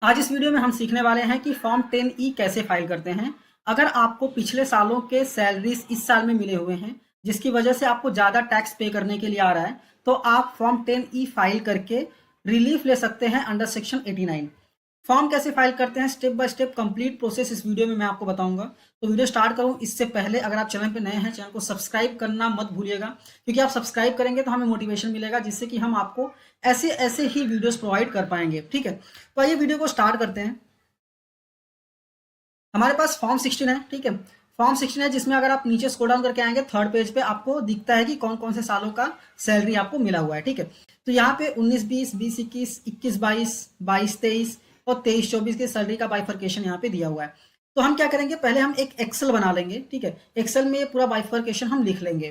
आज इस वीडियो में हम सीखने वाले हैं कि फॉर्म 10E कैसे फाइल करते हैं। अगर आपको पिछले सालों के सैलरीज इस साल में मिले हुए हैं, जिसकी वजह से आपको ज़्यादा टैक्स पे करने के लिए आ रहा है, तो आप फॉर्म 10E फाइल करके रिलीफ ले सकते हैं अंडर सेक्शन 89। फॉर्म कैसे फाइल करते हैं, step by step complete process इस वीडियो में मैं आपको बताऊंगा। तो वीडियो स्टार्ट करूं इससे पहले अगर आप चैनल पे नए हैं, चैनल को सब्सक्राइब करना मत भूलिएगा, क्योंकि आप सब्सक्राइब करेंगे तो हमें मोटिवेशन मिलेगा, जिससे कि हम आपको ऐसे ऐसे ही वीडियोस प्रोवाइड कर पाएंगे। ठीक है, तो आइए वीडियो को स्टार्ट करते हैं। हमारे पास फॉर्म 16 है। ठीक है, फॉर्म 16 है जिसमें अगर आप नीचे स्क्रॉल डाउन करके आएंगे थर्ड पेज पे आपको दिखता है कि कौन कौन से सालों का सैलरी आपको मिला हुआ है। ठीक है, तो यहाँ पे 19-20, 20-21, 21-22, 22-23 और 23-24 की सैलरी का बाइफर्केशन यहाँ पे दिया हुआ है। तो हम क्या करेंगे, पहले हम एक एक्सेल बना लेंगे। ठीक है, एक्सेल में ये पूरा बाइफर्केशन हम लिख लेंगे।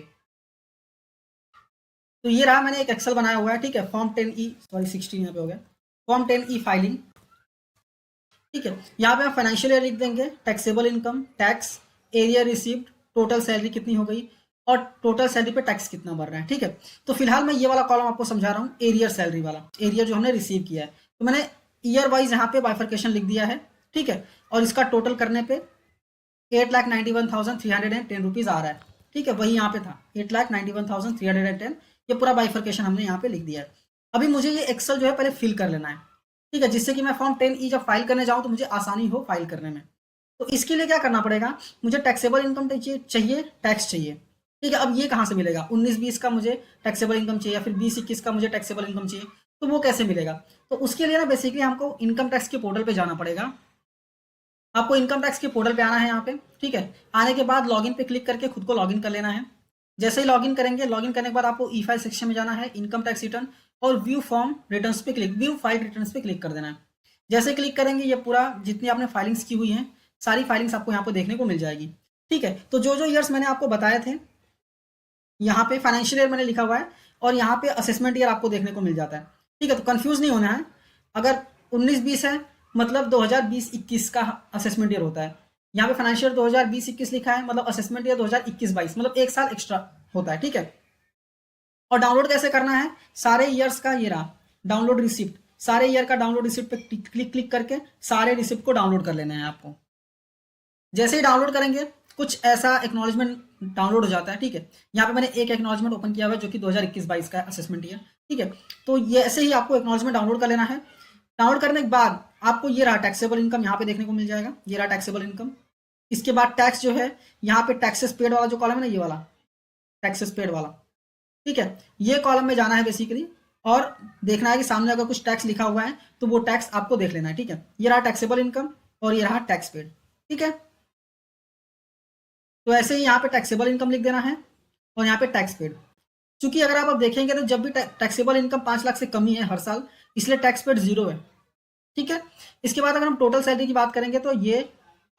तो ये रहा, मैंने एक एक्सेल बनाया हुआ है। ठीक है, फॉर्म 10E, सॉरी 16 यहाँ पे हो गया, फॉर्म 10E फाइलिंग। ठीक है, यहाँ पे हम फाइनेंशियल ईयर लिख देंगे, taxable income, tax, area received, total salary कितनी हो गई और टोटल सैलरी पे टैक्स कितना भर रहा है। ठीक है, तो फिलहाल मैं ये वाला कॉलम आपको समझा रहा हूँ, एरियर सैलरी वाला, एरियर जो हमने रिसीव किया है। तो मैंने ईयर वाइज यहाँ पे बाइफर्केशन लिख दिया है। ठीक है, और इसका टोटल करने पे 8,91,310 रुपीज़ आ रहा है। ठीक है, वही यहाँ पे था 8,91,310। ये पूरा बाइफर्केशन हमने यहाँ पे लिख दिया है। अभी मुझे ये एक्सेल जो है पहले फिल कर लेना है। ठीक है, जिससे कि मैं फॉर्म 10E जब फाइल करने जाऊँ तो मुझे आसानी हो फाइल करने में। तो इसके लिए क्या करना पड़ेगा, मुझे टैक्सेबल इनकम चाहिए, टैक्स चाहिए। ठीक है, अब ये कहाँ से मिलेगा, 19-20 का मुझे टैक्सेबल इनकम चाहिए या फिर 20-21 का मुझे टैक्सेबल इनकम चाहिए, तो वो कैसे मिलेगा। तो उसके लिए ना बेसिकली हमको इनकम टैक्स के पोर्टल पे जाना पड़ेगा। आपको इनकम टैक्स के पोर्टल पे आना है यहाँ पे। ठीक है, आने के बाद लॉगिन पे क्लिक करके खुद को लॉगिन कर लेना है। जैसे ही लॉगिन करेंगे, लॉगिन करने के बाद आपको ई फाइल सेक्शन में जाना है, इनकम टैक्स रिटर्न और व्यू फॉर्म रिटर्न्स पे क्लिक, व्यू फाइल रिटर्न्स पे क्लिक कर देना है। जैसे क्लिक करेंगे ये पूरा जितनी आपने फाइलिंग्स की हुई हैं सारी फाइलिंग्स आपको यहाँ पे देखने को मिल जाएगी। ठीक है, तो जो जो ईयर्स मैंने आपको बताए थे यहाँ पे फाइनेंशियल ईयर मैंने लिखा हुआ है और यहाँ पे असेसमेंट ईयर आपको देखने को मिल जाता है। ठीक है, तो कंफ्यूज नहीं होना है। अगर 19-20 है मतलब 2020-21 का असेसमेंट ईयर होता है। यहाँ पे फाइनेंशियल 2020-21 लिखा है मतलब असेसमेंट ईयर 2021-22, मतलब एक साल एक्स्ट्रा होता है। ठीक है, और डाउनलोड कैसे करना है, सारे ईयर्स का ये रहा डाउनलोड रिसिप्ट, सारे ईयर का डाउनलोड रिसिप्ट पे क्लिक क्लिक करके सारे रिसिप्ट को डाउनलोड कर लेना है आपको। जैसे ही डाउनलोड करेंगे कुछ ऐसा एक्नॉलेजमेंट डाउनलोड हो जाता है। ठीक है, यहाँ पे मैंने एक एक्नॉलेजमेंट ओपन किया हुआ है जो कि 2021-22 का असेसमेंट ईयर। ठीक है, तो ये ऐसे ही आपको एक्नॉलेजमेंट डाउनलोड कर लेना है। डाउनलोड करने के बाद आपको ये रहा टैक्सेबल इनकम यहाँ पे देखने को मिल जाएगा, ये रहा टैक्सेबल इनकम। इसके बाद टैक्स जो है यहाँ पे टैक्सेस पेड वाला जो कॉलम है ना, ये वाला टैक्सेस पेड वाला। ठीक है, ये कॉलम में जाना है बेसिकली और देखना है कि सामने अगर कुछ टैक्स लिखा हुआ है तो वो टैक्स आपको देख लेना है। ठीक है, ये रहा टैक्सेबल इनकम और ये रहा टैक्स पेड। ठीक है, तो ऐसे ही यहाँ पे टैक्सेबल इनकम लिख देना है और यहाँ पे टैक्स पेड। चूंकि अगर आप अब देखेंगे तो जब भी टैक्सेबल इनकम 5 लाख से कम ही है हर साल, इसलिए टैक्स पेड 0 है। ठीक है, इसके बाद अगर हम टोटल सैलरी की बात करेंगे तो ये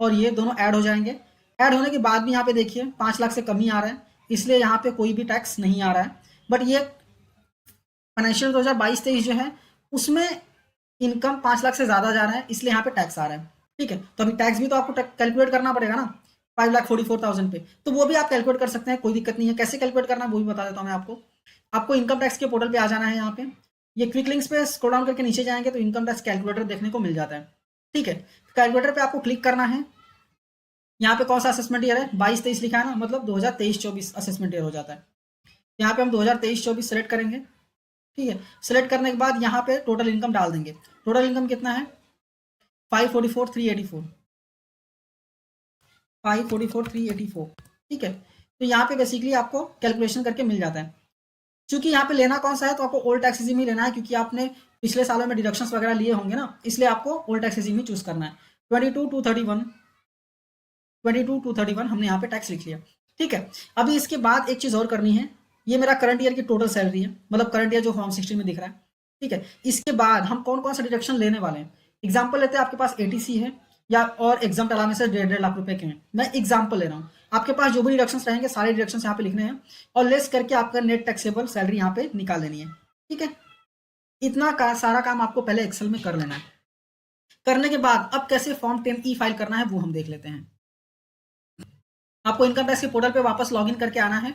और ये दोनों ऐड हो जाएंगे। ऐड होने के बाद भी यहाँ पे देखिए 5 लाख से कम ही आ रहा है, इसलिए यहाँ पे कोई भी टैक्स नहीं आ रहा है। बट ये फाइनेंशियल 2022-23 जो है उसमें इनकम 5 लाख से ज़्यादा जा रहा है, इसलिए यहाँ पे टैक्स आ रहा है। ठीक है, तो अभी टैक्स भी तो आपको कैलकुलेट करना पड़ेगा ना 5,44,000 पे, तो वो भी आप कैलकुलेट कर सकते हैं, कोई दिक्कत नहीं है। कैसे कैलकुलेट करना है वो भी बता देता हूँ मैं आपको। आपको इनकम टैक्स के पोर्टल पे आ जाना है। यहाँ पे ये क्विक लिंक्स पे स्क्रॉल डाउन करके नीचे जाएंगे तो इनकम टैक्स कैलकुलेटर देखने को मिल जाता है। ठीक है, कैलकुलेटर पे आपको क्लिक करना है। यहाँ पे कौन सा असेसमेंट ईयर है, 22-23 लिखा है ना, मतलब 2023-24 असेसमेंट ईयर हो जाता है। यहाँ पे हम 2023-24 सेलेक्ट करेंगे। ठीक है, सेलेक्ट करने के बाद यहाँ पे टोटल इनकम डाल देंगे। टोटल इनकम कितना है, 544,384, 544,384। ठीक है, तो यहाँ पे बेसिकली आपको कैलकुलेशन करके मिल जाता है। क्योंकि यहाँ पे लेना कौन सा है, तो आपको ओल्ड टैक्स रेजिम ही लेना है, क्योंकि आपने पिछले सालों में डिडक्शंस वगैरह लिए होंगे ना, इसलिए आपको ओल्ड टैक्स रेजिम ही चूज करना है। 22,231, 22,231 हमने यहाँ पे टैक्स लिख लिया। ठीक है, अभी इसके बाद एक चीज़ और करनी है। ये मेरा करंट ईयर की टोटल सैलरी है, मतलब करंट ईयर जो फॉर्म 16 में दिख रहा है। ठीक है, इसके बाद हम कौन कौन सा डिडक्शन लेने वाले हैं। एग्जाम्पल लेते हैं, आपके पास एटीसी है या और एग्जाम अलाउंस 1.5 लाख रुपए के हैं, मैं एग्जाम्पल ले रहा हूँ। आपके पास जो भी डिडक्शंस रहेंगे सारे डिडक्शंस यहाँ पे लिखने हैं और लेस करके आपका नेट टैक्सेबल सैलरी यहाँ पे निकाल लेनी है। ठीक है, इतना का सारा काम आपको पहले एक्सेल में कर लेना है। करने के बाद अब कैसे फॉर्म 10E फाइल करना है वो हम देख लेते हैं। आपको इनकम टैक्स के पोर्टल पे वापस लॉगिन करके आना है।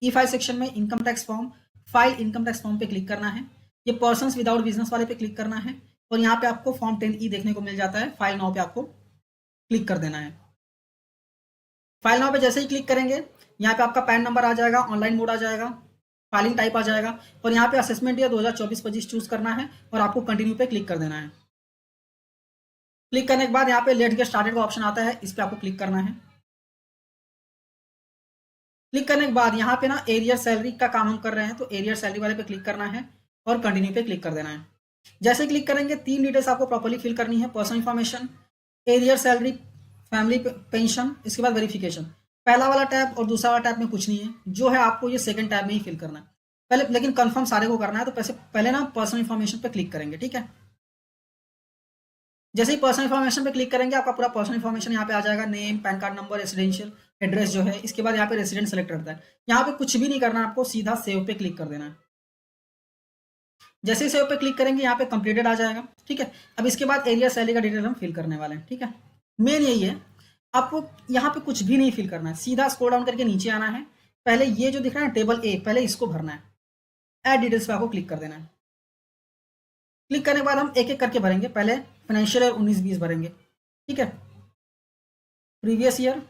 ई फाइल सेक्शन में income tax form, file income tax form पे क्लिक करना है। ये पर्सन्स विदाउट बिजनेस वाले पे क्लिक करना है। और यहाँ पे आपको फॉर्म 10E देखने को मिल जाता है। फाइल नाउ पे आपको क्लिक कर देना है। फाइल नाउ पे जैसे ही क्लिक करेंगे यहाँ पे आपका पैन नंबर आ जाएगा, ऑनलाइन मोड आ जाएगा, फाइलिंग टाइप आ जाएगा और यहाँ पे असेसमेंट ईयर 2024-25 चूज करना है और आपको कंटिन्यू पे क्लिक कर देना है। क्लिक करने के बाद यहाँ पे लेट्स गेट स्टार्टेड का ऑप्शन आता है, इस पे आपको क्लिक करना है। क्लिक करने के बाद यहाँ पे ना एरियर सैलरी का काम हम कर रहे हैं तो एरियर सैलरी वाले पे क्लिक करना है और कंटिन्यू पे क्लिक कर देना है। जैसे क्लिक करेंगे 3 डिटेल्स आपको प्रॉपर्ली फिल करनी है, personal information, arrear salary, family pension, इसके बाद वेरिफिकेशन। पहला वाला टैब और दूसरा वाला टैब में कुछ नहीं है, जो है आपको ये सेकंड टैब में ही फिल करना है पहले, लेकिन कंफर्म सारे को करना है तो पहले ना पर्सनल इन्फॉर्मेशन पे क्लिक करेंगे। ठीक है, जैसे ही पर्सनल इन्फॉर्मेशन पे क्लिक करेंगे आपका पूरा पर्सनल इन्फॉर्मेशन यहाँ पे आ जाएगा, name, pan card number, residential address जो है। इसके बाद यहाँ पे रेसिडेंट सेलेक्ट करता है, यहाँ पे कुछ भी नहीं करना है आपको, सीधा सेव पे क्लिक कर देना है। जैसे ही सेव पे क्लिक करेंगे यहाँ पे कंप्लीटेड आ जाएगा। ठीक है, अब इसके बाद एरिया सैलरी का डिटेल हम फिल करने वाले हैं। ठीक है, मेन यही है, आपको यहाँ पे कुछ भी नहीं फिल करना है, सीधा स्क्रॉल डाउन करके नीचे आना है। पहले ये जो दिख रहा है टेबल ए, पहले इसको भरना है, ऐड डिटेल्स पे आपको क्लिक कर देना है। क्लिक करने के बाद हम एक एक करके भरेंगे, पहले फाइनेंशियल ईयर 19-20 भरेंगे। ठीक है, प्रीवियस ईयर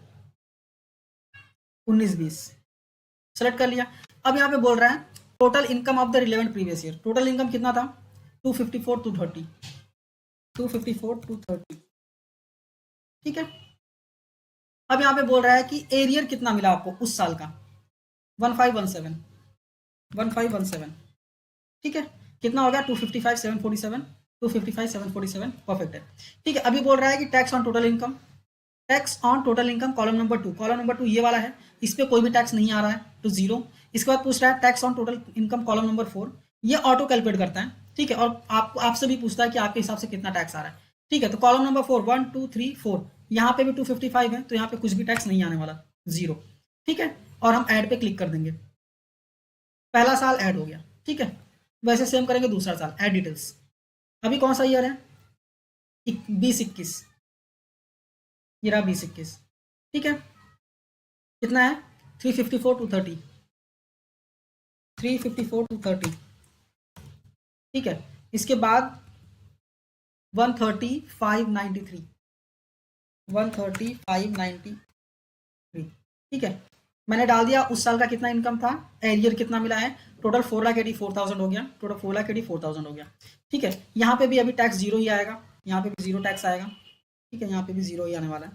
19-20 सेलेक्ट कर लिया। अब यहाँ पे बोल रहा है total income of the relevant previous year, total income कितना था 254 टू 30, 254 टू 30। ठीक है, अब यहाँ पे बोल रहा है कि एरियर कितना मिला आपको उस साल का, 1517, 1517। ठीक है, कितना हो गया 255 747, 255 747, परफेक्ट है। ठीक है, अभी बोल रहा है कि tax on total income, tax on total income column number 2, column number 2 ये वाला है, इस पे कोई भी टैक्स नहीं आ रहा है तो 0। इसके बाद पूछ रहा है tax on total income column number 4, ये ऑटो कैलकुलेट करता है। ठीक है, और आपसे भी पूछता है कि आपके हिसाब से कितना टैक्स आ रहा है। ठीक है, तो कॉलम नंबर 4 1 2 3 4, यहाँ पे भी 255 है तो यहाँ पे कुछ भी टैक्स नहीं आने वाला, 0। ठीक है, और हम ऐड पे क्लिक कर देंगे, पहला साल ऐड हो गया। ठीक है, वैसे सेम करेंगे दूसरा साल, ऐड डिटेल्स। अभी कौन सा ईयर है 2021, ये रहा 2021। ठीक है, कितना है 354 टू 30, 354 टू 30। ठीक है, इसके बाद 13593, 13593। ठीक है, मैंने डाल दिया उस साल का कितना इनकम था, एरियर कितना मिला है, टोटल 4,84,000 हो गया, टोटल 4,84,000 हो गया। ठीक है, यहाँ पे भी अभी टैक्स 0 ही आएगा, यहाँ पे भी 0 टैक्स आएगा। ठीक है, यहाँ पे भी 0 ही आने वाला है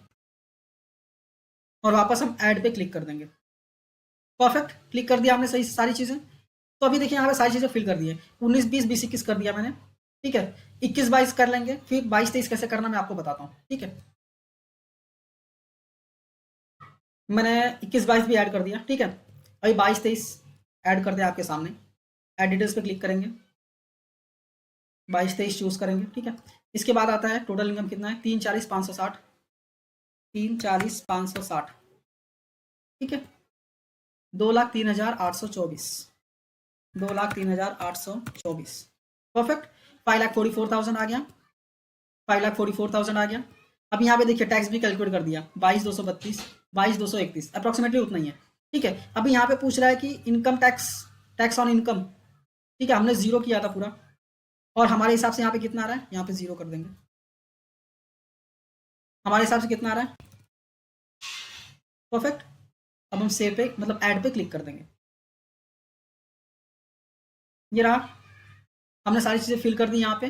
और वापस हम ऐड पे क्लिक कर देंगे। परफेक्ट, क्लिक कर दिया हमने सही सारी चीज़ें। तो अभी देखिए यहाँ पे सारी चीज़ें फिल कर दी है, 19-20 20 21 कर दिया मैंने। ठीक है, 21-22 कर लेंगे, फिर 22-23 कैसे करना मैं आपको बताता हूँ। ठीक है, मैंने 21-22 भी ऐड कर दिया। ठीक है, अभी 22-23 ऐड कर दिया आपके सामने, ऐड डिटेल्स पे क्लिक करेंगे, 22-23 चूज करेंगे। ठीक है, इसके बाद आता है टोटल इनकम कितना है 340,560, 340,560। ठीक है, 2,03,824, 2,03,824। परफेक्ट, 5,44,000 आ गया, 5,44,000 आ गया। अब यहाँ पे देखिए टैक्स भी कैलकुलेट कर दिया, 22,232, 22,231, अप्रोक्सीमेटली उतना ही है। ठीक है, अभी यहाँ पे पूछ रहा है कि income tax, tax on income. ठीक है, हमने 0 किया था पूरा और हमारे हिसाब से यहाँ पे कितना आ रहा है, यहाँ पे 0 कर देंगे। हमारे हिसाब से कितना आ रहा है, परफेक्ट। अब हम सेव पे मतलब ऐड पे क्लिक कर देंगे। ये रहा, हमने सारी चीज़ें फिल कर दी। यहाँ पे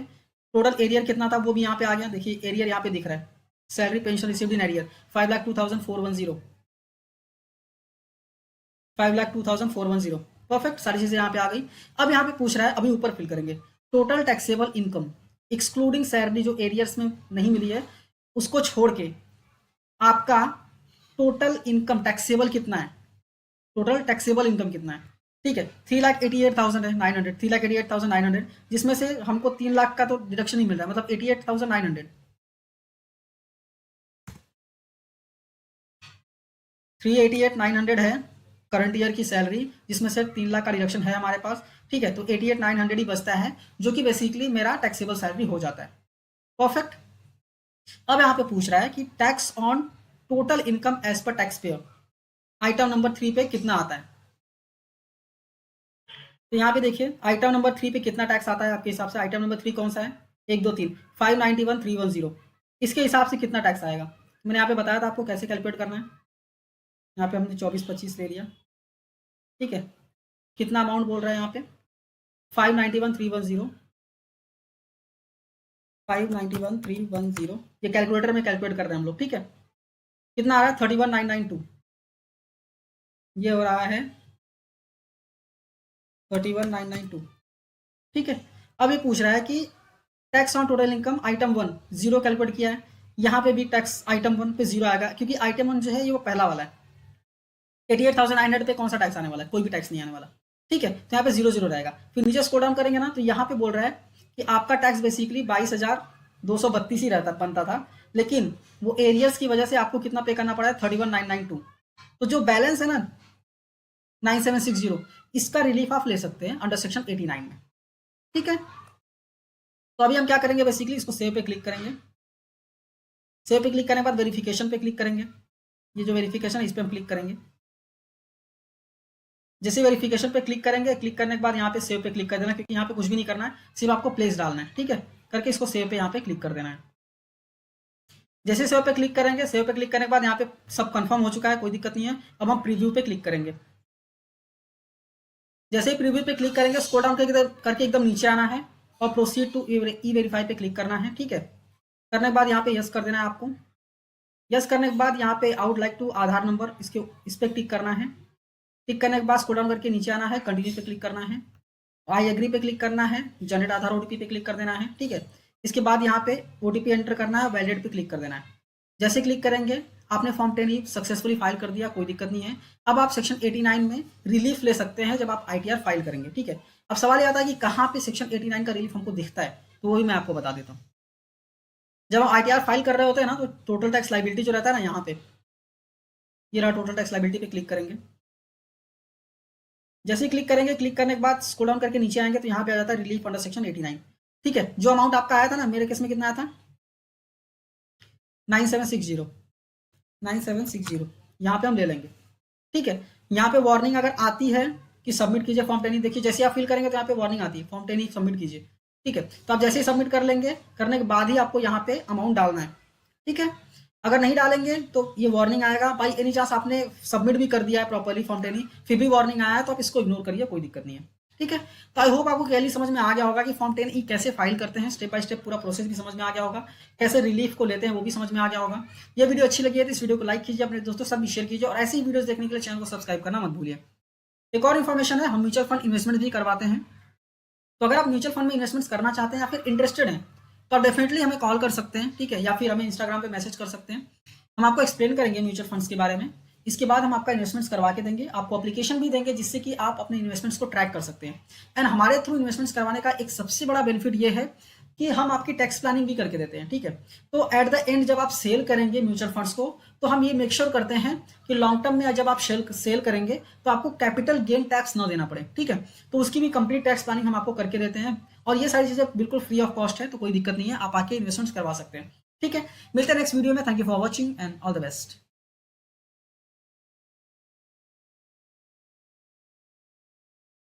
टोटल एरियर कितना था वो भी यहाँ पे आ गया, देखिए एरियर यहाँ पे दिख रहा है, salary pension received in arrear 5,02,410, 5,02,410। Perfect, सारी चीज़ें यहाँ पे आ गई। अब यहाँ पे पूछ रहा है, अभी ऊपर फिल करेंगे total taxable income excluding salary, जो एरियर्स में नहीं मिली है उसको छोड़ के आपका टोटल इनकम टैक्सेबल कितना है, टोटल टैक्सेबल इनकम कितना है। ठीक है, 3,88,000 है 900, 3,88,900, जिसमें से हमको 3 लाख का तो डिडक्शन ही मिल रहा है, मतलब 88,900, 388,900 है करंट ईयर की सैलरी, जिसमें से 3 लाख का डिडक्शन है हमारे पास। ठीक है, तो 88,900 ही बचता है, जो कि बेसिकली मेरा टैक्सेबल सैलरी हो जाता है। परफेक्ट, अब यहाँ पे पूछ रहा है कि tax on total income as per tax payer, item number 3 पे कितना आता है। तो यहाँ पे देखिए आइटम नंबर 3 पे कितना टैक्स आता है आपके हिसाब से, आइटम नंबर 3 कौन सा है, 1 2 3 591,310 इसके हिसाब से कितना टैक्स आएगा? मैंने यहाँ पे बताया था आपको कैसे कैलकुलेट करना है। यहाँ पे हमने 24-25 ले लिया, ठीक है। कितना अमाउंट बोल रहा है यहाँ पे? 591,310 591,310 ये कैलकुलेटर में कैलकुलेट कर रहे हैं हम लोग, ठीक है। कितना आ रहा है? 31,992 ये हो रहा है 31,992, ठीक है। अब ये पूछ रहा है कि tax on total income item 1 zero calculate किया है। यहाँ पे भी टैक्स आइटम 1 पे जीरो आएगा क्योंकि आइटम 1 जो है ये वो पहला वाला है। 88,900 पे कौन सा टैक्स आने वाला है? कोई भी टैक्स नहीं आने वाला, ठीक है। तो यहाँ पे 0 0 रहेगा। फिर नीचे स्क्रॉल डाउन करेंगे ना तो यहाँ पे बोल रहा है कि आपका टैक्स बेसिकली 22,232 ही बनता था, लेकिन वो एरियर्स की वजह से आपको कितना पे करना पड़ा है? 31,992। तो जो बैलेंस है ना 9760 इसका रिलीफ आप ले सकते हैं अंडर सेक्शन 89 में, ठीक है। तो अभी हम क्या करेंगे? बेसिकली इसको सेव पे क्लिक करेंगे। सेव पे क्लिक करने के बाद वेरिफिकेशन पे क्लिक करेंगे। ये जो वेरिफिकेशन है इस पर हम क्लिक करेंगे। जैसे वेरिफिकेशन पे क्लिक करेंगे, क्लिक करने के बाद यहाँ पे सेव पे क्लिक कर देना, क्योंकि यहाँ पे कुछ भी नहीं करना है, सिर्फ आपको प्लेस डालना है, ठीक है। करके इसको सेव पे यहाँ पे क्लिक कर देना है। जैसे सेव पे क्लिक करेंगे, सेव पे क्लिक करने के बाद यहाँ पे सब कंफर्म हो चुका है, कोई दिक्कत नहीं है। अब हम प्रीव्यू पे क्लिक करेंगे। जैसे ही प्रीव्यू पे क्लिक करेंगे स्क्रॉल डाउन करके एकदम नीचे आना है और प्रोसीड टू ई वेरीफाई पे क्लिक करना है, ठीक है। करने के बाद यहाँ पे यस कर देना है आपको। यस करने के बाद यहाँ पे out like to Aadhaar number इस पर क्लिक करना है। क्लिक करने के बाद स्क्रॉल डाउन करके नीचे आना है, कंटिन्यू पे क्लिक करना है, आई एग्री पे क्लिक करना है, जनरेट आधार ओटीपी पे क्लिक कर देना है, ठीक है। इसके बाद यहाँ पे ओटीपी एंटर करना है, वैलिडेट पे क्लिक कर देना है। जैसे क्लिक करेंगे आपने फॉर्म 10 सक्सेसफुली फाइल कर दिया, कोई दिक्कत नहीं है। अब आप सेक्शन 89 में रिलीफ ले सकते हैं जब आप आईटीआर फाइल करेंगे, ठीक है। अब सवाल ये आता है कि कहाँ पे सेक्शन 89 का रिलीफ हमको दिखता है, तो वही मैं आपको बता देता हूँ। जब हम आईटीआर फाइल कर रहे होते हैं ना तो टोटल टैक्स लाइबिलिटी जो रहता है ना, यहाँ पे ये रहा टोटल टैक्स लाइबिलिटी पे क्लिक करेंगे। जैसे ही क्लिक करेंगे, क्लिक करने के बाद स्क्रॉल डाउन करके नीचे आएंगे तो यहाँ पे आ जाता है रिलीफ अंडर सेक्शन 89, ठीक है। जो अमाउंट आपका आया था ना, मेरे केस में कितना आया था? 9760 यहाँ पे हम ले लेंगे, ठीक है। यहाँ पे वार्निंग अगर आती है कि सबमिट कीजिए फॉर्म 10, देखिए जैसे आप फिल करेंगे तो यहाँ पे वार्निंग आती है फॉर्म 10 सबमिट कीजिए, ठीक है। तो आप जैसे ही सबमिट कर लेंगे, करने के बाद ही आपको यहाँ पे अमाउंट डालना है, ठीक है। अगर नहीं डालेंगे तो ये वार्निंग आएगा। बाई एनी चांस आपने सबमिट भी कर दिया है प्रॉपर्ली फॉर्म 10 फिर भी वार्निंग आया है तो आप इसको इग्नोर करिए, कोई दिक्कत नहीं है, ठीक है। तो आई होप आपको क्लियरली समझ में आ गया होगा कि फॉर्म 10 कैसे फाइल करते हैं, स्टेप बाय स्टेप पूरा प्रोसेस भी समझ में आ गया होगा, कैसे रिलीफ को लेते हैं वो भी समझ में आ गया होगा। ये वीडियो अच्छी लगी है तो इस वीडियो को लाइक कीजिए, अपने दोस्तों के साथ भी शेयर कीजिए, और ऐसी ही वीडियोस देखने के लिए चैनल को सब्सक्राइब करना मत भूलिए। एक और इन्फॉर्मेशन है, हम म्यूचुअल फंड इन्वेस्टमेंट भी करवाते हैं। तो अगर आप म्यूचुअल फंड में इन्वेस्टमेंट्स करना चाहते हैं या फिर इंटरेस्टेड हैं तो आप डेफिनेटली हमें कॉल कर सकते हैं, ठीक है, या फिर हमें इंस्टाग्राम पे मैसेज कर सकते हैं। हम आपको एक्सप्लेन करेंगे म्यूचुअल फंड्स के बारे में। इसके बाद हम आपका इन्वेस्टमेंट्स करवा के देंगे, आपको एप्लीकेशन भी देंगे जिससे कि आप अपने इन्वेस्टमेंट्स को ट्रैक कर सकते हैं। एंड हमारे थ्रू इन्वेस्टमेंट्स करवाने का एक सबसे बड़ा बेनिफिट ये है कि हम आपकी टैक्स प्लानिंग भी करके देते हैं, ठीक है। तो एट द एंड जब आप सेल करेंगे म्यूचुअल फंड्स को तो हम ये मेक श्योर करते हैं कि लॉन्ग टर्म में जब आप सेल करेंगे तो आपको कैपिटल गेन टैक्स ना देना पड़े, ठीक है। तो उसकी भी कंप्लीट टैक्स प्लानिंग हम आपको करके देते हैं, और ये सारी चीजें बिल्कुल फ्री ऑफ कॉस्ट है, तो कोई दिक्कत नहीं है, आप आके इन्वेस्टमेंट्स करवा सकते हैं, ठीक है। मिलते हैं नेक्स्ट वीडियो में। Thank you for watching and all the best.